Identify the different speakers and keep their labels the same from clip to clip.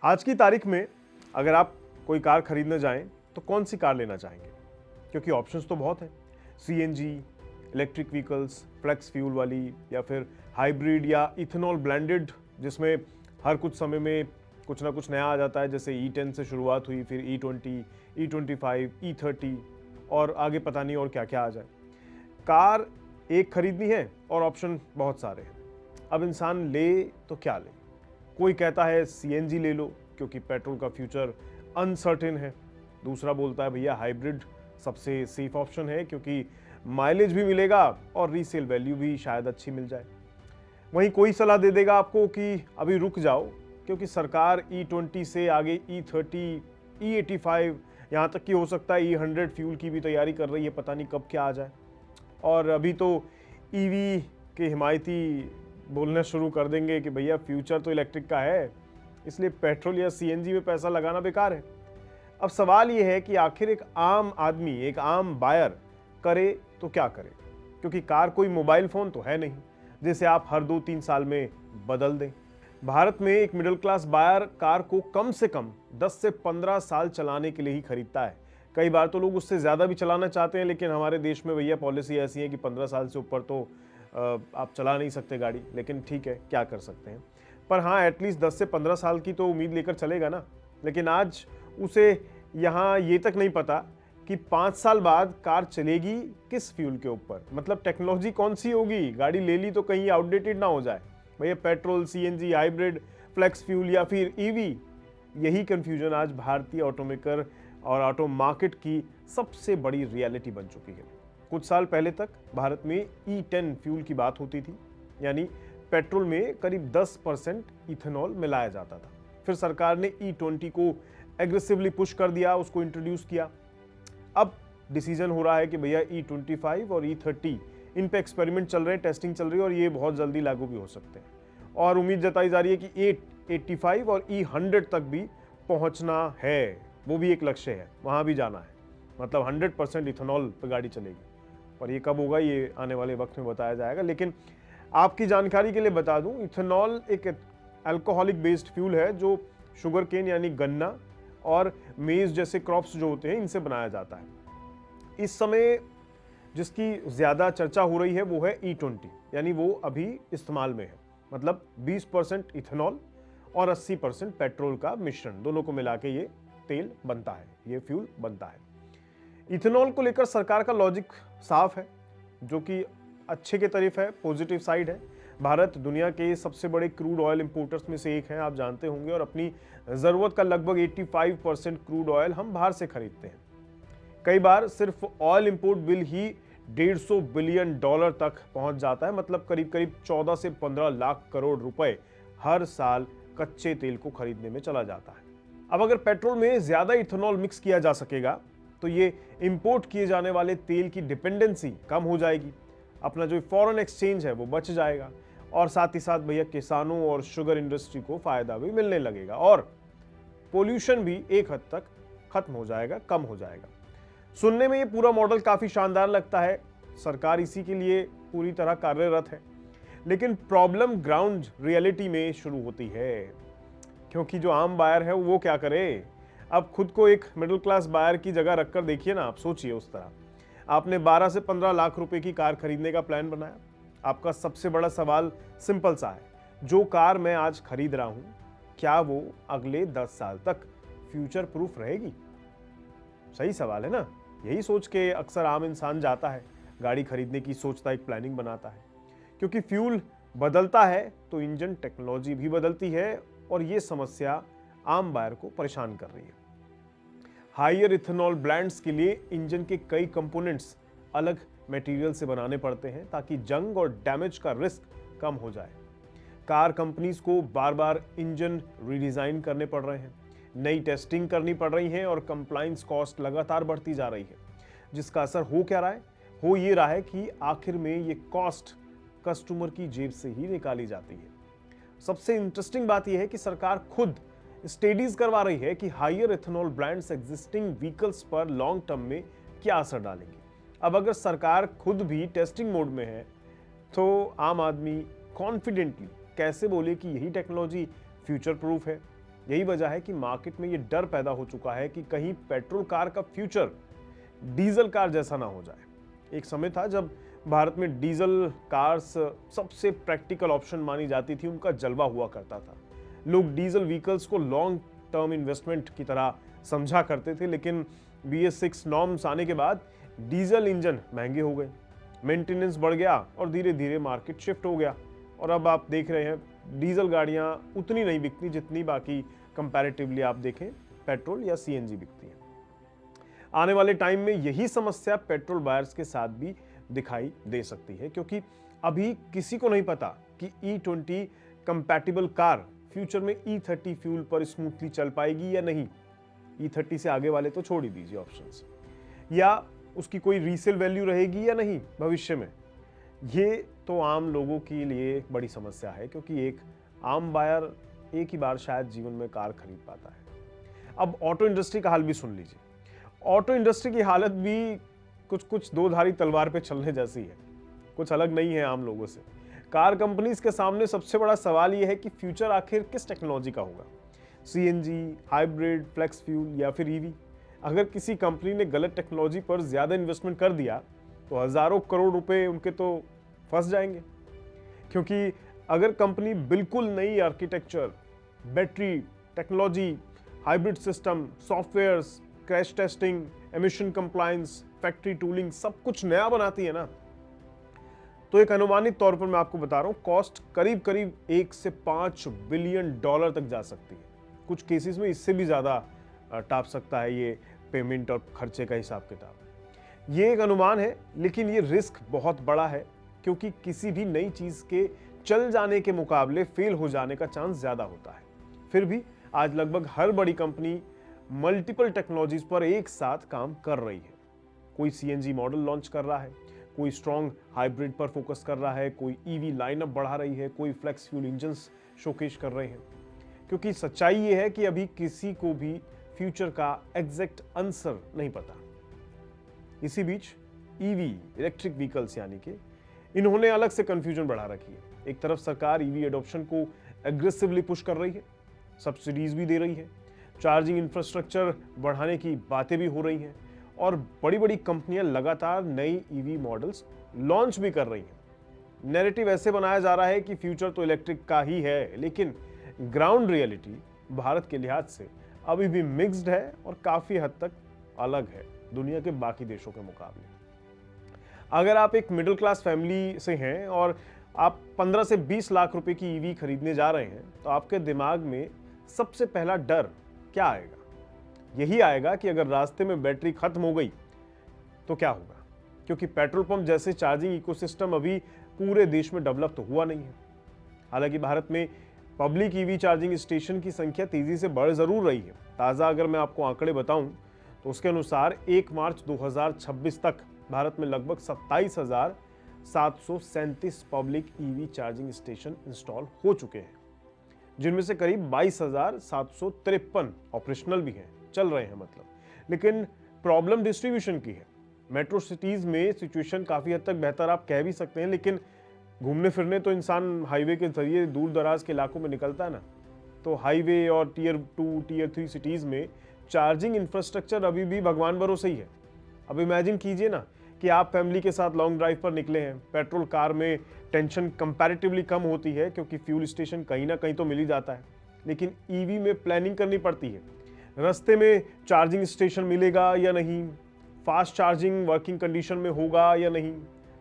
Speaker 1: आज की तारीख में अगर आप कोई कार खरीदने जाएं तो कौन सी कार लेना चाहेंगे? क्योंकि ऑप्शंस तो बहुत हैं। CNG, electric vehicles, flex fuel वाली, या फिर हाइब्रिड या इथेनॉल ब्लेंडेड, जिसमें हर कुछ समय में कुछ ना कुछ नया आ जाता है। जैसे E10 से शुरुआत हुई, फिर E20, E25, E30 और आगे पता नहीं और क्या क्या आ जाए। कार एक खरीदनी है और ऑप्शन बहुत सारे हैं। अब इंसान ले तो क्या ले? कोई कहता है सीएनजी ले लो क्योंकि पेट्रोल का फ्यूचर अनसर्टेन है। दूसरा बोलता है भैया हाइब्रिड सबसे सेफ ऑप्शन है क्योंकि माइलेज भी मिलेगा और रीसेल वैल्यू भी शायद अच्छी मिल जाए। वहीं कोई सलाह दे देगा आपको कि अभी रुक जाओ क्योंकि सरकार E20 से आगे E30, E85, यहाँ तक कि हो सकता है E100 फ्यूल की भी तैयारी कर रही है, पता नहीं कब क्या आ जाए। और अभी तो ईवी के हिमायती बोलना शुरू कर देंगे कि भैया फ्यूचर तो इलेक्ट्रिक का है, इसलिए पेट्रोल या सीएनजी में पैसा लगाना बेकार है। अब सवाल ये है कि आखिर एक आम आदमी, एक आम बायर करे तो क्या करे? क्योंकि कार कोई मोबाइल फोन तो है नहीं जिसे आप हर 2-3 साल में बदल दें। भारत में एक मिडिल क्लास बायर कार को कम से कम 10 से 15 साल चलाने के लिए ही खरीदता है। कई बार तो लोग उससे ज़्यादा भी चलाना चाहते हैं, लेकिन हमारे देश में भैया पॉलिसी ऐसी है कि 15 साल से ऊपर तो आप चला नहीं सकते गाड़ी। लेकिन ठीक है, क्या कर सकते हैं। पर हाँ, एटलीस्ट 10 से 15 साल की तो उम्मीद लेकर चलेगा ना। लेकिन आज उसे यहाँ ये तक नहीं पता कि 5 साल बाद कार चलेगी किस फ्यूल के ऊपर, मतलब टेक्नोलॉजी कौन सी होगी। गाड़ी ले ली तो कहीं आउटडेटेड ना हो जाए। भैया petrol, CNG, hybrid, flex fuel या फिर ईवी, यही कंफ्यूजन आज भारतीय ऑटोमेकर और ऑटो मार्केट की सबसे बड़ी रियलिटी बन चुकी है। कुछ साल पहले तक भारत में E10 फ्यूल की बात होती थी, यानी पेट्रोल में करीब 10% इथेनॉल मिलाया जाता था। फिर सरकार ने E20 को एग्रेसिवली पुश कर दिया, उसको इंट्रोड्यूस किया। अब डिसीजन हो रहा है कि भैया E25 और E30 इन पे एक्सपेरिमेंट चल रहे हैं, टेस्टिंग चल रही है और ये बहुत जल्दी लागू भी हो सकते हैं। और उम्मीद जताई जा रही है कि E85 और E100 तक भी पहुंचना है, वो भी एक लक्ष्य है, वहां भी जाना है। मतलब 100% इथेनॉल पर गाड़ी चलेगी। और ये कब होगा ये आने वाले वक्त में बताया जाएगा। लेकिन आपकी जानकारी के लिए बता दूं, इथेनॉल एक अल्कोहलिक बेस्ड फ्यूल है जो शुगर केन यानी गन्ना और मेज जैसे क्रॉप्स जो होते हैं इनसे बनाया जाता है। इस समय जिसकी ज़्यादा चर्चा हो रही है वो है E20, यानी वो अभी इस्तेमाल में है। मतलब 20% इथेनॉल और 80% पेट्रोल का मिश्रण, दोनों को मिला के ये तेल बनता है, ये फ्यूल बनता है। इथेनॉल को लेकर सरकार का लॉजिक साफ है, जो कि अच्छे के तरफ है, पॉजिटिव साइड है। भारत दुनिया के सबसे बड़े क्रूड ऑयल इंपोर्टर्स में से एक है, आप जानते होंगे, और अपनी ज़रूरत का लगभग 85% क्रूड ऑयल हम बाहर से खरीदते हैं। कई बार सिर्फ ऑयल इंपोर्ट बिल ही $150 बिलियन तक पहुंच जाता है। मतलब करीब करीब 14 से 15 लाख करोड़ रुपए हर साल कच्चे तेल को खरीदने में चला जाता है। अब अगर पेट्रोल में ज्यादा इथेनॉल मिक्स किया जा सकेगा तो ये इंपोर्ट किए जाने वाले तेल की डिपेंडेंसी कम हो जाएगी, अपना जो फॉरेन एक्सचेंज है वो बच जाएगा, और साथ ही साथ भैया किसानों और शुगर इंडस्ट्री को फायदा भी मिलने लगेगा, और पोल्यूशन भी एक हद तक खत्म हो जाएगा, कम हो जाएगा। सुनने में ये पूरा मॉडल काफी शानदार लगता है, सरकार इसी के लिए पूरी तरह कार्यरत है। लेकिन प्रॉब्लम ग्राउंड रियलिटी में शुरू होती है, क्योंकि जो आम बायर है वो क्या करे। अब खुद को एक मिडिल क्लास बायर की जगह रखकर देखिए ना, आप सोचिए उस तरह आपने 12 से 15 लाख रुपए की कार खरीदने का प्लान बनाया। आपका सबसे बड़ा सवाल सिंपल सा है, जो कार मैं आज खरीद रहा हूं क्या वो अगले 10 साल तक फ्यूचर प्रूफ रहेगी? सही सवाल है ना। यही सोच के अक्सर आम इंसान जाता है, गाड़ी खरीदने की सोचता है, एक प्लानिंग बनाता है। क्योंकि फ्यूल बदलता है तो इंजन टेक्नोलॉजी भी बदलती है, और ये समस्या आम बायर को परेशान कर रही है। हायर इथेनॉल ब्लेंड्स के लिए इंजन के कई कंपोनेंट्स अलग मटेरियल से बनाने पड़ते हैं ताकि जंग और डैमेज का रिस्क कम हो जाए। कार कंपनीज को बार बार इंजन रीडिजाइन करने पड़ रहे हैं, नई टेस्टिंग करनी पड़ रही है, और कंप्लायंस कॉस्ट लगातार बढ़ती जा रही है। जिसका असर हो क्या रहा है? हो ये रहा है कि आखिर में ये कॉस्ट कस्टमर की जेब से ही निकाली जाती है। सबसे इंटरेस्टिंग बात यह है कि सरकार खुद स्टडीज करवा रही है कि higher ethanol brands existing vehicles पर लॉन्ग टर्म में क्या असर डालेंगे। अब अगर सरकार खुद भी टेस्टिंग मोड में है तो आम आदमी कॉन्फिडेंटली कैसे बोले कि यही टेक्नोलॉजी फ्यूचर प्रूफ है? यही वजह है कि मार्केट में ये डर पैदा हो चुका है कि कहीं पेट्रोल कार का फ्यूचर डीजल कार जैसा ना हो जाए। एक समय था जब भारत में डीजल कार्स सबसे प्रैक्टिकल ऑप्शन मानी जाती थी, उनका जलवा हुआ करता था। लोग डीजल व्हीकल्स को लॉन्ग टर्म इन्वेस्टमेंट की तरह समझा करते थे, लेकिन BS6 नॉर्म्स आने के बाद डीजल इंजन महंगे हो गए, मेंटेनेंस बढ़ गया और धीरे धीरे मार्केट शिफ्ट हो गया। और अब आप देख रहे हैं डीजल गाड़ियां उतनी नहीं बिकती जितनी बाकी कंपैरेटिवली आप देखें पेट्रोल या CNG बिकती हैं। आने वाले टाइम में यही समस्या पेट्रोल बायर्स के साथ भी दिखाई दे सकती है, क्योंकि अभी किसी को नहीं पता कि E20 कंपैटिबल कार फ्यूचर में E30 फ्यूल पर स्मूथली चल पाएगी या नहीं। E30 से आगे वाले तो छोड़ ही दीजिए ऑप्शंस, या उसकी कोई रीसेल वैल्यू रहेगी या नहीं भविष्य में। ये तो आम लोगों के लिए एक बड़ी समस्या है, क्योंकि एक आम बायर एक ही बार शायद जीवन में कार खरीद पाता है। अब ऑटो इंडस्ट्री का हाल भी सुन लीजिए। ऑटो इंडस्ट्री की हालत भी कुछ दो-धारी तलवार पे चलने जैसी है, कुछ अलग नहीं है आम लोगों से। कार कंपनीज के सामने सबसे बड़ा सवाल यह है कि फ्यूचर आखिर किस टेक्नोलॉजी का होगा, CNG, हाइब्रिड, फ्लेक्स फ्यूल या फिर EV। अगर किसी कंपनी ने गलत टेक्नोलॉजी पर ज्यादा इन्वेस्टमेंट कर दिया तो हजारों करोड़ रुपए उनके तो फंस जाएंगे, क्योंकि अगर कंपनी बिल्कुल नई architecture, battery technology, hybrid system, softwares, crash testing, emission compliance, factory tooling सब कुछ नया बनाती है ना, तो एक अनुमानित तौर पर मैं आपको बता रहा हूं कॉस्ट करीब करीब 1 से 5 बिलियन डॉलर तक जा सकती है। कुछ केसेस में इससे भी ज्यादा टाप सकता है ये पेमेंट और खर्चे का हिसाब किताब। ये एक अनुमान है, लेकिन ये रिस्क बहुत बड़ा है, क्योंकि किसी भी नई चीज के चल जाने के मुकाबले फेल हो जाने का चांस ज्यादा होता है। फिर भी आज लगभग हर बड़ी कंपनी मल्टीपल टेक्नोलॉजीज पर एक साथ काम कर रही है। कोई CNG मॉडल लॉन्च कर रहा है, कोई स्ट्रॉन्ग हाइब्रिड पर फोकस कर रहा है, कोई EV लाइनअप बढ़ा रही है, कोई फ्लेक्स फ्यूल इंजन्स शोकेस कर रहे हैं। क्योंकि सच्चाई ये है कि अभी किसी को भी फ्यूचर का एग्जैक्ट आंसर नहीं पता। इसी बीच EV इलेक्ट्रिक व्हीकल्स यानी कि इन्होंने अलग से कंफ्यूजन बढ़ा रखी है। एक तरफ सरकार EV एडॉप्शन को एग्रेसिवली पुश कर रही है, सब्सिडीज भी दे रही है, चार्जिंग इंफ्रास्ट्रक्चर बढ़ाने की बातें भी हो रही हैं, और बड़ी बड़ी कंपनियां लगातार नई EV मॉडल्स लॉन्च भी कर रही हैं। नैरेटिव ऐसे बनाया जा रहा है कि फ्यूचर तो इलेक्ट्रिक का ही है, लेकिन ग्राउंड रियलिटी भारत के लिहाज से अभी भी मिक्स्ड है और काफी हद तक अलग है दुनिया के बाकी देशों के मुकाबले। अगर आप एक मिडिल क्लास फैमिली से हैं और आप 15 से 20 लाख रुपए की EV खरीदने जा रहे हैं, तो आपके दिमाग में सबसे पहला डर क्या आएगा? यही आएगा कि अगर रास्ते में बैटरी खत्म हो गई तो क्या होगा, क्योंकि पेट्रोल पंप जैसे चार्जिंग इकोसिस्टम अभी पूरे देश में डेवलप तो हुआ नहीं है। हालांकि भारत में पब्लिक EV चार्जिंग स्टेशन की संख्या तेजी से बढ़ जरूर रही है। ताज़ा अगर मैं आपको आंकड़े बताऊं तो उसके अनुसार 1 मार्च 2026 तक भारत में लगभग 27,737 public EV charging station install हो चुके हैं, जिनमें से करीब 22,753 ऑपरेशनल भी हैं, चल रहे हैं मतलब। लेकिन प्रॉब्लम डिस्ट्रीब्यूशन की है। मेट्रो सिटीज में सिचुएशन काफी हद तक बेहतर आप कह भी सकते हैं, लेकिन घूमने फिरने तो इंसान हाईवे के जरिए दूर दराज के इलाकों में निकलता है ना, तो हाईवे और टियर 2 टियर 3 सिटीज में चार्जिंग इंफ्रास्ट्रक्चर अभी भी भगवान भरोसे ही है। अब इमेजिन कीजिए ना कि आप फैमिली के साथ लॉन्ग ड्राइव पर निकले हैं। पेट्रोल कार में टेंशन कंपैरेटिवली कम होती है, क्योंकि फ्यूल स्टेशन कहीं ना कहीं तो मिल ही जाता है, लेकिन EV में प्लानिंग करनी पड़ती है। रास्ते में चार्जिंग स्टेशन मिलेगा या नहीं, फास्ट चार्जिंग वर्किंग कंडीशन में होगा या नहीं,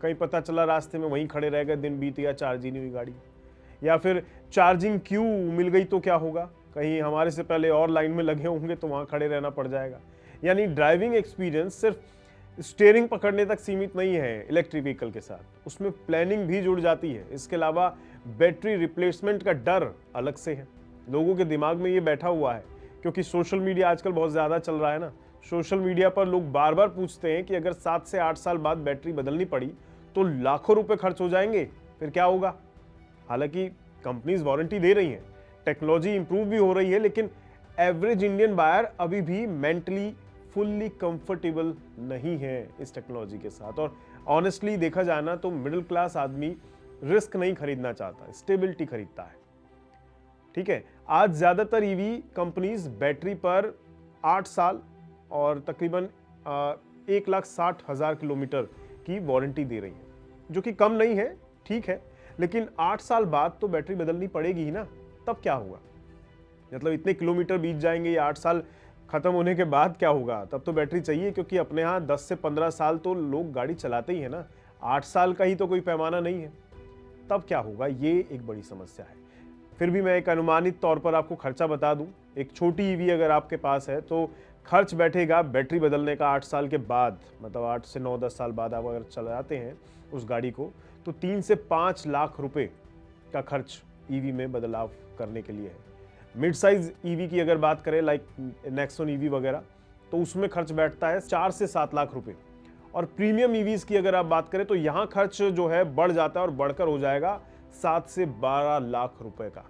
Speaker 1: कहीं पता चला रास्ते में वहीं खड़े रह गए, दिन बीत गया, चार्ज ही नहीं हुई गाड़ी, या फिर चार्जिंग क्यू मिल गई तो क्या होगा, कहीं हमारे से पहले और लाइन में लगे होंगे तो वहां खड़े रहना पड़ जाएगा। यानी ड्राइविंग एक्सपीरियंस सिर्फ स्टीयरिंग पकड़ने तक सीमित नहीं है इलेक्ट्रिक व्हीकल के साथ, उसमें प्लानिंग भी जुड़ जाती है। इसके अलावा बैटरी रिप्लेसमेंट का डर अलग से है। लोगों के दिमाग में ये बैठा हुआ है, क्योंकि सोशल मीडिया आजकल बहुत ज़्यादा चल रहा है ना। सोशल मीडिया पर लोग बार बार पूछते हैं कि अगर 7 से 8 साल बाद बैटरी बदलनी पड़ी तो लाखों रुपए खर्च हो जाएंगे, फिर क्या होगा? हालांकि कंपनीज वारंटी दे रही हैं, टेक्नोलॉजी इंप्रूव भी हो रही है, लेकिन एवरेज इंडियन बायर अभी भी मेंटली फुल्ली कंफर्टेबल नहीं है इस टेक्नोलॉजी के साथ। और ऑनेस्टली देखा जाए ना तो मिडिल क्लास आदमी रिस्क नहीं खरीदना चाहता, स्टेबिलिटी खरीदता है। ठीक है, आज ज़्यादातर ईवी कंपनीज बैटरी पर 8 साल और तकरीबन 1,60,000 किलोमीटर की वारंटी दे रही है, जो कि कम नहीं है, ठीक है, लेकिन 8 साल बाद तो बैटरी बदलनी पड़ेगी ही ना, तब क्या होगा? मतलब इतने किलोमीटर बीत जाएंगे, ये 8 साल खत्म होने के बाद क्या होगा? तब तो बैटरी चाहिए, क्योंकि अपने यहाँ 10 से 15 साल तो लोग गाड़ी चलाते ही है ना, 8 साल का ही तो कोई पैमाना नहीं है। तब क्या होगा? ये एक बड़ी समस्या है। फिर भी मैं एक अनुमानित तौर पर आपको खर्चा बता दूं। एक छोटी ईवी अगर आपके पास है तो खर्च बैठेगा बैटरी बदलने का 8 साल के बाद, मतलब 8 से 9-10 साल बाद आप अगर चलाते हैं उस गाड़ी को, तो 3 से 5 लाख रुपए का खर्च ईवी में बदलाव करने के लिए है। मिड साइज ईवी की अगर बात करें, लाइक नेक्सॉन ईवी वगैरह, तो उसमें खर्च बैठता है 4 से 7 लाख रुपए। और प्रीमियम ईवीज की अगर आप बात करें तो यहां खर्च जो है बढ़ जाता है और बढ़कर हो जाएगा 7 से 12 लाख रुपए का।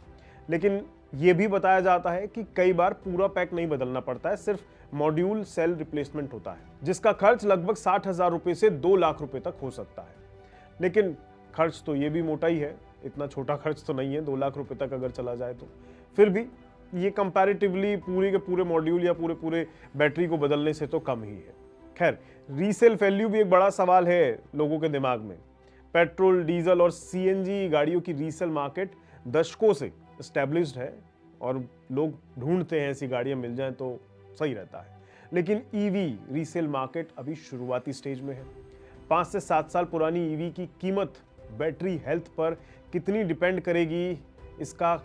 Speaker 1: लेकिन यह भी बताया जाता है कि कई बार पूरा पैक नहीं बदलना पड़ता है, सिर्फ मॉड्यूल सेल रिप्लेसमेंट होता है, जिसका खर्च लगभग 60,000 रुपए से 2 लाख रुपए तक हो सकता है। लेकिन खर्च तो ये भी मोटा ही है, इतना छोटा खर्च तो नहीं है, 2 लाख रुपए तक अगर चला जाए तो। फिर भी ये कंपैरेटिवली पूरे के पूरे मॉड्यूल या पूरे बैटरी को बदलने से तो कम ही है। खैर, रीसेल वैल्यू भी एक बड़ा सवाल है लोगों के दिमाग में। पेट्रोल, डीजल और सीएनजी गाड़ियों की रीसेल मार्केट दशकों से एस्टैब्लिश्ड है और लोग ढूंढते हैं ऐसी गाड़ियां मिल जाएं तो सही रहता है। लेकिन ईवी रीसेल मार्केट अभी शुरुआती स्टेज में है। 5 से 7 साल पुरानी ईवी की कीमत बैटरी हेल्थ पर कितनी डिपेंड करेगी, इसका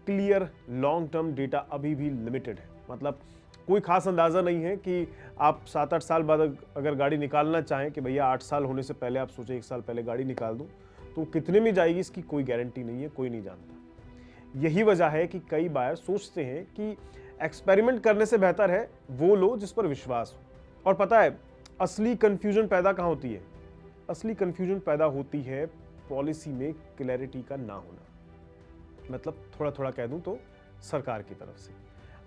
Speaker 1: क्लियर लॉन्ग टर्म डेटा अभी भी लिमिटेड है। मतलब कोई खास अंदाज़ा नहीं है कि आप 7-8 साल बाद अगर गाड़ी निकालना चाहें कि भैया 8 साल होने से पहले आप सोचें 1 साल पहले गाड़ी निकाल दूं, तो कितने में जाएगी इसकी कोई गारंटी नहीं है, कोई नहीं जानता। यही वजह है कि कई बार सोचते हैं कि एक्सपेरिमेंट करने से बेहतर है वो लो जिस पर विश्वास हो। और पता है असली कंफ्यूजन पैदा कहाँ होती है? असली कंफ्यूजन पैदा होती है पॉलिसी में क्लैरिटी का ना होना। मतलब थोड़ा कह दूं तो सरकार की तरफ से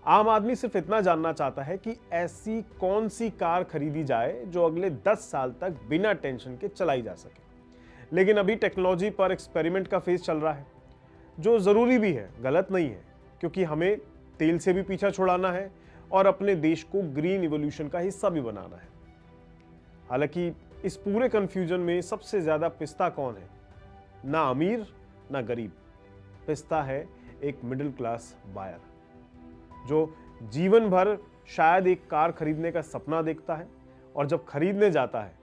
Speaker 1: आम आदमी सिर्फ इतना जानना चाहता है कि ऐसी कौन सी कार खरीदी जाए जो अगले 10 साल तक बिना टेंशन के चलाई जा सके। लेकिन अभी टेक्नोलॉजी पर एक्सपेरिमेंट का फेज चल रहा है, जो जरूरी भी है, गलत नहीं है, क्योंकि हमें तेल से भी पीछा छुड़ाना है और अपने देश को ग्रीन इवोल्यूशन का हिस्सा भी बनाना है। हालांकि इस पूरे कंफ्यूजन में सबसे ज्यादा पिस्ता कौन है? ना अमीर ना गरीब, पिस्ता है एक मिडिल क्लास बायर, जो जीवन भर शायद एक कार खरीदने का सपना देखता है और जब खरीदने जाता है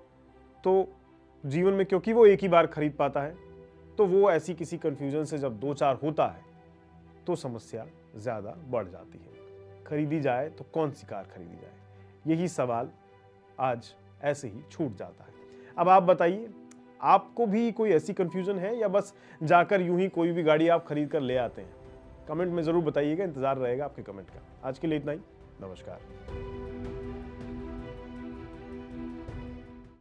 Speaker 1: तो जीवन में, क्योंकि वो एक ही बार खरीद पाता है, तो वो ऐसी किसी कंफ्यूजन से जब 2-4 होता है तो समस्या ज्यादा बढ़ जाती है। खरीदी जाए तो कौन सी कार खरीदी जाए, यही सवाल आज ऐसे ही छूट जाता है। अब आप बताइए, आपको भी कोई ऐसी कंफ्यूजन है या बस जाकर यूं ही कोई भी गाड़ी आप खरीद कर ले आते हैं? कमेंट में जरूर बताइएगा, इंतजार रहेगा आपके कमेंट का। आज के लिए इतना ही, नमस्कार।